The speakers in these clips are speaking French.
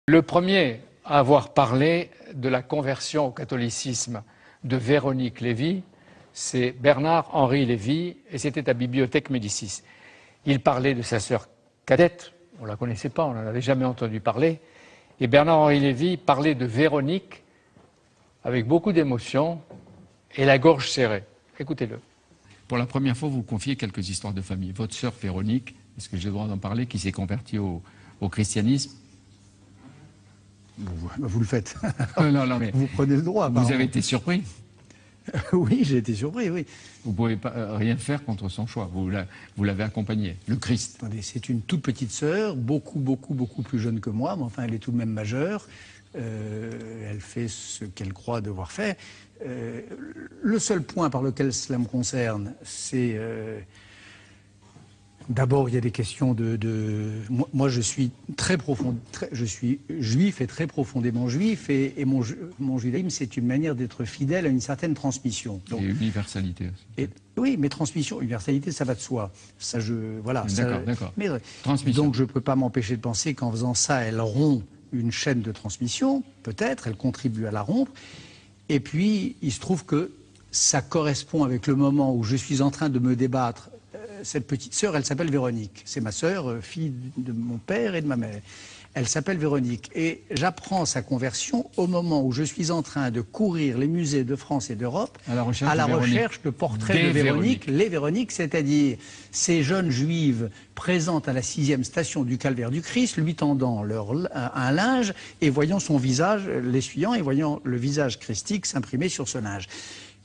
Le premier à avoir parlé de la conversion au catholicisme de Véronique Lévy, c'est Bernard-Henri Lévy, et c'était à Bibliothèque Médicis. Il parlait de sa sœur cadette, on ne la connaissait pas, on n'en avait jamais entendu parler, et Bernard-Henri Lévy parlait de Véronique avec beaucoup d'émotion et la gorge serrée. Écoutez-le. Pour la première fois, vous confiez quelques histoires de famille. Votre sœur Véronique, est-ce que j'ai le droit d'en parler, qui s'est convertie au christianisme? Vous le faites. Non, mais vous prenez le droit. Vous avez été surpris? Oui, j'ai été surpris, oui. Vous ne pouvez pas, rien faire contre son choix. Vous l'avez accompagné, le Christ. Attendez, c'est une toute petite sœur, beaucoup plus jeune que moi, mais enfin, elle est tout de même majeure. Elle fait ce qu'elle croit devoir faire. Le seul point par lequel cela me concerne, c'est... D'abord, il y a des questions Moi, je suis je suis juif et très profondément juif, et mon judaïsme, c'est une manière d'être fidèle à une certaine transmission. Donc, et universalité aussi. Oui, mais transmission, universalité, ça va de soi. Ça, voilà. D'accord. Donc, je ne peux pas m'empêcher de penser qu'en faisant ça, elle rompt une chaîne de transmission, peut-être, elle contribue à la rompre. Et puis, il se trouve que ça correspond avec le moment où je suis en train de me débattre. Cette petite sœur, elle s'appelle Véronique. C'est ma sœur, fille de mon père et de ma mère. Elle s'appelle Véronique. Et j'apprends sa conversion au moment où je suis en train de courir les musées de France et d'Europe à la recherche de portraits de Véronique, les Véroniques, c'est-à-dire ces jeunes juives présentes à la 6e station du Calvaire du Christ, lui tendant un linge et voyant son visage, l'essuyant et voyant le visage christique s'imprimer sur ce linge.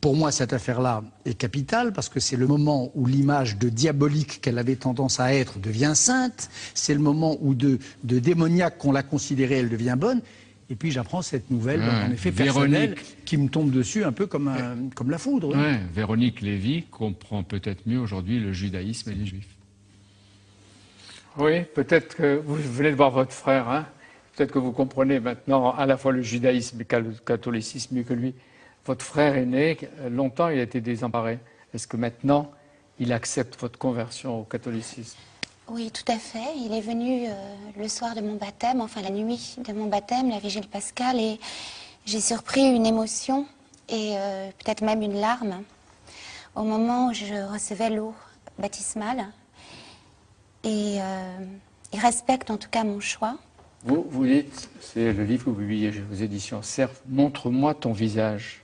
Pour moi, cette affaire-là est capitale parce que c'est le moment où l'image de diabolique qu'elle avait tendance à être devient sainte. C'est le moment où de démoniaque qu'on l'a considérée, elle devient bonne. Et puis j'apprends cette nouvelle, en effet personnelle, qui me tombe dessus un peu comme la foudre. Oui. Véronique Lévy comprend peut-être mieux aujourd'hui le judaïsme et les juifs. Oui, peut-être que vous venez de voir votre frère. Hein, peut-être que vous comprenez maintenant à la fois le judaïsme et le catholicisme mieux que lui. Votre frère aîné, longtemps, il a été désemparé. Est-ce que maintenant, il accepte votre conversion au catholicisme? Oui, tout à fait. Il est venu le soir de mon baptême, enfin la nuit de mon baptême, la vigile pascale, et j'ai surpris une émotion et peut-être même une larme au moment où je recevais l'eau baptismale. Et il respecte en tout cas mon choix. Vous dites, c'est le livre que vous publiez aux éditions Cerf, « Montre-moi ton visage ».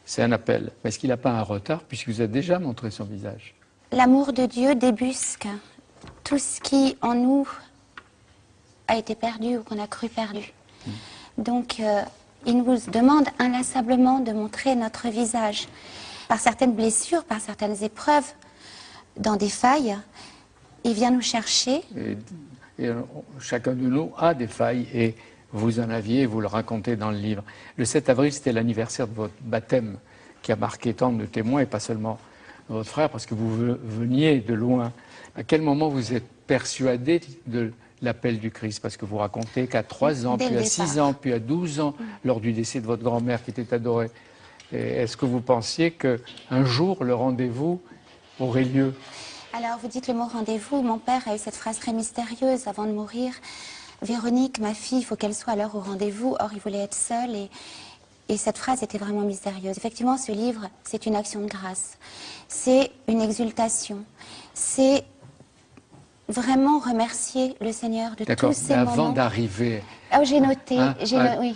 C'est un appel. Mais est-ce qu'il n'a pas un retard puisqu'il vous a déjà montré son visage? L'amour de Dieu débusque tout ce qui en nous a été perdu ou qu'on a cru perdu. Donc il nous demande inlassablement de montrer notre visage. Par certaines blessures, par certaines épreuves, dans des failles, il vient nous chercher. Et chacun de nous a des failles et vous en aviez, vous le racontez dans le livre. Le 7 avril, c'était l'anniversaire de votre baptême qui a marqué tant de témoins et pas seulement votre frère, parce que vous veniez de loin. À quel moment vous êtes persuadé de l'appel du Christ? Parce que vous racontez qu'à 3 ans, puis à 6 ans, puis à 12 ans, lors du décès de votre grand-mère qui était adorée. Est-ce que vous pensiez qu'un jour, le rendez-vous aurait lieu? Alors, vous dites le mot rendez-vous. Mon père a eu cette phrase très mystérieuse avant de mourir. Véronique, ma fille, il faut qu'elle soit à l'heure au rendez-vous. Or, il voulait être seul et cette phrase était vraiment mystérieuse. Effectivement, ce livre, c'est une action de grâce. C'est une exultation. C'est vraiment remercier le Seigneur de tous ces moments. Avant d'arriver j'ai noté, oui.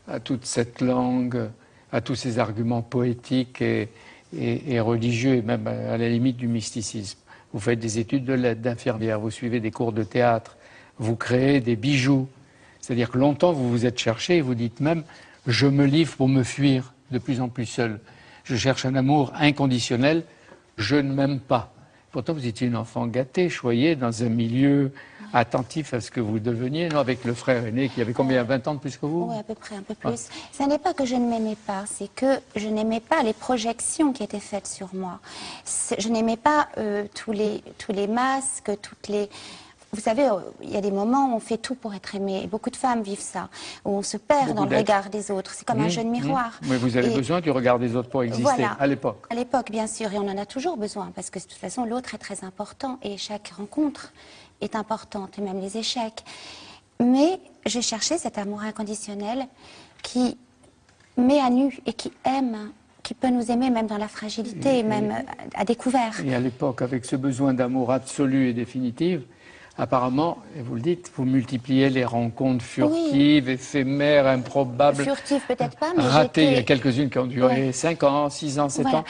À toute cette langue, à tous ces arguments poétiques et religieux, et même à la limite du mysticisme. Vous faites des études d'infirmière, vous suivez des cours de théâtre, vous créez des bijoux. C'est-à-dire que longtemps, vous vous êtes cherché et vous dites même « je me livre pour me fuir de plus en plus seul. Je cherche un amour inconditionnel, je ne m'aime pas ». Pourtant, vous étiez une enfant gâtée, choyée, dans un milieu attentif à ce que vous deveniez, non, avec le frère aîné qui avait combien, 20 ans de plus que vous? Oui, à peu près, un peu plus. Ce n'est pas que je ne m'aimais pas, c'est que je n'aimais pas les projections qui étaient faites sur moi. Je n'aimais pas tous les masques, toutes les... Vous savez, il y a des moments où on fait tout pour être aimé. Et beaucoup de femmes vivent ça, où on se perd dans le regard des autres. C'est comme un jeu de miroir. Mais vous avez besoin du regard des autres pour exister, voilà, à l'époque. À l'époque, bien sûr. Et on en a toujours besoin, parce que de toute façon, l'autre est très important. Et chaque rencontre est importante, et même les échecs. Mais je cherchais cet amour inconditionnel qui met à nu et qui aime, qui peut nous aimer même dans la fragilité, même à découvert. Et à l'époque, avec ce besoin d'amour absolu et définitif, apparemment, et vous le dites, vous multipliez les rencontres furtives, éphémères, improbables. Furtives peut-être pas, mais ratées. Il y a quelques-unes qui ont duré 5 ans, 6 ans, 7 ans.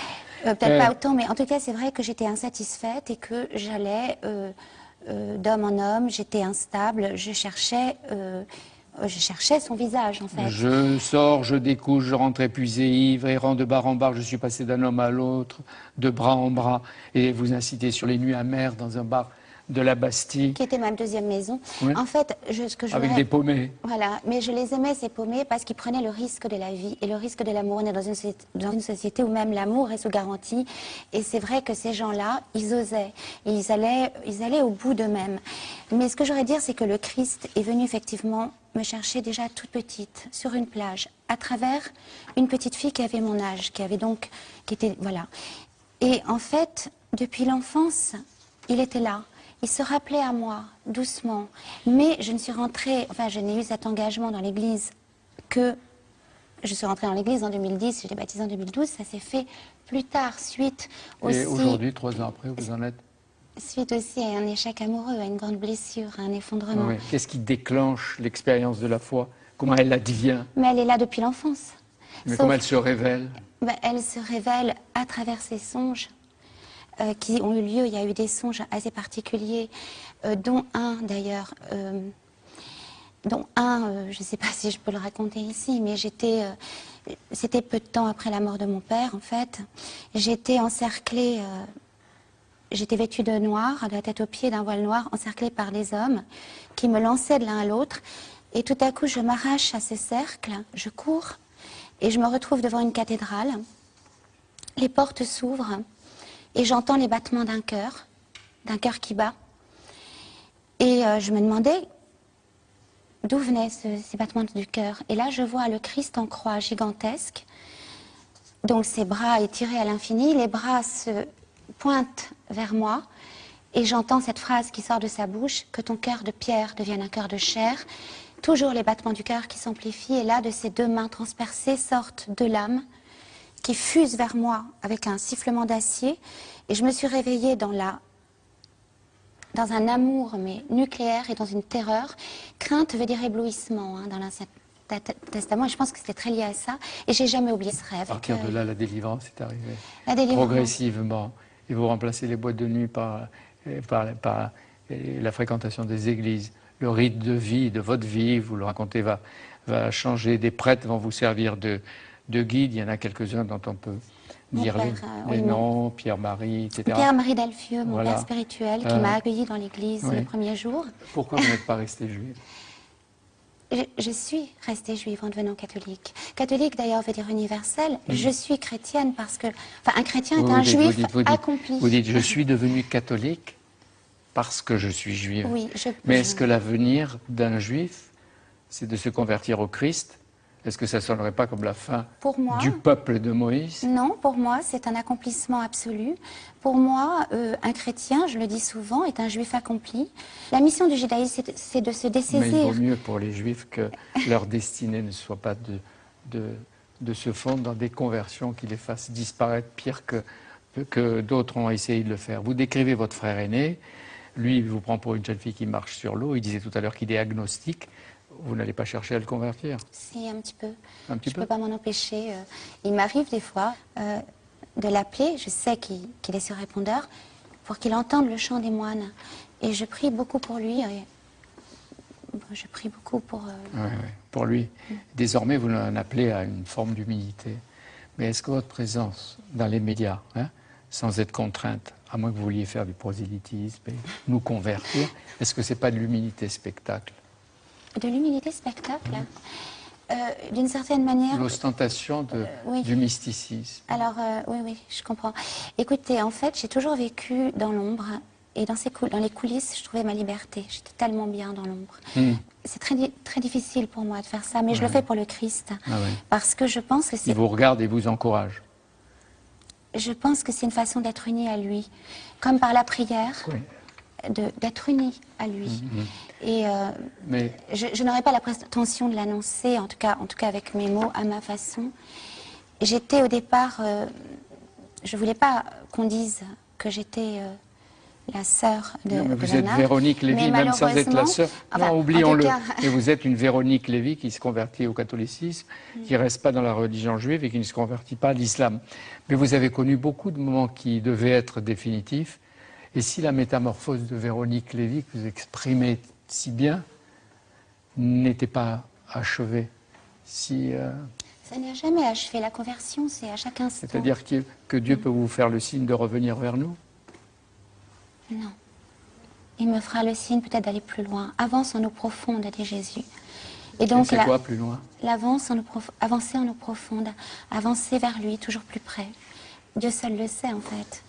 Peut-être pas autant, mais en tout cas, c'est vrai que j'étais insatisfaite et que j'allais d'homme en homme, j'étais instable, je cherchais son visage, en fait. Je sors, je découche, je rentre épuisé, ivre, errant de bar en bar, je suis passé d'un homme à l'autre, de bras en bras, et vous incitez sur les nuits amères dans un bar de la Bastille. Qui était ma deuxième maison. Oui. En fait, ce que je avec voudrais... des paumés. Voilà, mais je les aimais, ces paumés, parce qu'ils prenaient le risque de la vie et le risque de l'amour. On est dans une société où même l'amour est sous garantie. Et c'est vrai que ces gens-là, ils osaient. Ils allaient au bout d'eux-mêmes. Mais ce que j'aurais à dire, c'est que le Christ est venu effectivement me chercher déjà toute petite, sur une plage, à travers une petite fille qui avait mon âge, qui était, voilà. Et en fait, depuis l'enfance, il était là. Il se rappelait à moi, doucement. Mais je ne suis rentrée, enfin, je n'ai eu cet engagement dans l'Église que... Je suis rentrée dans l'Église en 2010, j'étais baptisée en 2012, ça s'est fait plus tard, suite aussi... Et aujourd'hui, 3 ans après, vous en êtes? Suite aussi à un échec amoureux, à une grande blessure, à un effondrement. Oui. Qu'est-ce qui déclenche l'expérience de la foi? Comment elle advient? Mais elle est là depuis l'enfance. Mais comment elle se révèle? Elle se révèle à travers ses songes. Qui ont eu lieu, il y a eu des songes assez particuliers, dont un d'ailleurs, je ne sais pas si je peux le raconter ici, mais c'était peu de temps après la mort de mon père en fait, j'étais encerclée, j'étais vêtue de noir, de la tête aux pieds d'un voile noir, encerclée par des hommes qui me lançaient de l'un à l'autre, et tout à coup je m'arrache à ce cercle, je cours, et je me retrouve devant une cathédrale, les portes s'ouvrent, et j'entends les battements d'un cœur qui bat. Et je me demandais d'où venaient ces battements du cœur. Et là, je vois le Christ en croix gigantesque, donc ses bras étirés à l'infini, les bras se pointent vers moi, et j'entends cette phrase qui sort de sa bouche, que ton cœur de pierre devienne un cœur de chair. Toujours les battements du cœur qui s'amplifient, et là, de ses deux mains transpercées sortent deux lames, qui fuse vers moi avec un sifflement d'acier, et je me suis réveillée dans un amour mais nucléaire et dans une terreur. Crainte veut dire éblouissement dans l'Ancien Testament, et je pense que c'était très lié à ça, et j'ai jamais oublié ce rêve. À partir de là, la délivrance est arrivée. La délivrance. Progressivement, et vous remplacez les boîtes de nuit par la fréquentation des églises. Le rythme de vie, de votre vie, vous le racontez, va changer. Des prêtres vont vous servir de guide. Il y en a quelques-uns dont on peut dire les noms, Pierre-Marie, etc. Pierre-Marie Delfieux, mon Voilà. père spirituel, qui m'a accueilli dans l'église le premier jour. Pourquoi vous n'êtes pas restée juive? Je suis restée juive en devenant catholique. Catholique d'ailleurs veut dire universel. Je suis chrétienne parce que... Enfin, un chrétien est un juif accompli. Vous dites, je suis devenue catholique parce que je suis juive. Oui, Mais est-ce que l'avenir d'un juif, c'est de se convertir au Christ? Est-ce que ça ne sonnerait pas comme la fin du peuple de Moïse? Non, pour moi, c'est un accomplissement absolu. Pour moi, un chrétien, je le dis souvent, est un juif accompli. La mission du judaïsme, c'est de se dessaisir. Mais il vaut mieux pour les juifs que leur destinée ne soit pas de se fondre dans des conversions qui les fassent disparaître pire que d'autres ont essayé de le faire. Vous décrivez votre frère aîné. Lui, il vous prend pour une jeune fille qui marche sur l'eau. Il disait tout à l'heure qu'il est agnostique. Vous n'allez pas chercher à le convertir? Si, un petit peu. Je ne peux pas m'en empêcher. Il m'arrive des fois de l'appeler, je sais qu'il est sur répondeur, pour qu'il entende le chant des moines. Et je prie beaucoup pour lui. Je prie beaucoup pour... pour lui. Désormais, vous l'en appelez à une forme d'humilité. Mais est-ce que votre présence dans les médias, sans être contrainte, à moins que vous vouliez faire du prosélytisme et nous convertir, est-ce que ce n'est pas de l'humilité spectacle? De l'humilité spectacle, d'une certaine manière... L'ostentation du mysticisme. Alors, oui, je comprends. Écoutez, en fait, j'ai toujours vécu dans l'ombre, et dans les coulisses, je trouvais ma liberté. J'étais tellement bien dans l'ombre. C'est très difficile pour moi de faire ça, mais je le fais pour le Christ. Parce que je pense que c'est... Il vous regarde et vous encourage. Je pense que c'est une façon d'être unie à lui. Comme par la prière, d'être unie à lui. Et Mais je n'aurais pas la prétention de l'annoncer, en tout cas avec mes mots, à ma façon. J'étais au départ, je ne voulais pas qu'on dise que j'étais la sœur de non, mais vous Bernard, êtes Véronique Lévy, mais même sans être la sœur. enfin, Non, oublions-le. en tout cas, Et vous êtes une Véronique Lévy qui se convertit au catholicisme, qui ne reste pas dans la religion juive et qui ne se convertit pas à l'islam. Mais vous avez connu beaucoup de moments qui devaient être définitifs. Et si la métamorphose de Véronique Lévy, que vous exprimez si bien, n'était pas achevée, si, ça n'est jamais achevé. La conversion, c'est à chaque instant. c'est-à-dire que Dieu peut vous faire le signe de revenir vers nous? Non. Il me fera le signe peut-être d'aller plus loin. Avance en eau profonde, dit Jésus. Et donc, c'est quoi plus loin? avancer en eau profonde, avancer vers lui, toujours plus près. Dieu seul le sait, en fait.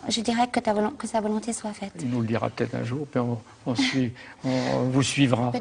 Je dirais que sa volonté soit faite. Il nous le dira peut-être un jour, puis on vous suivra.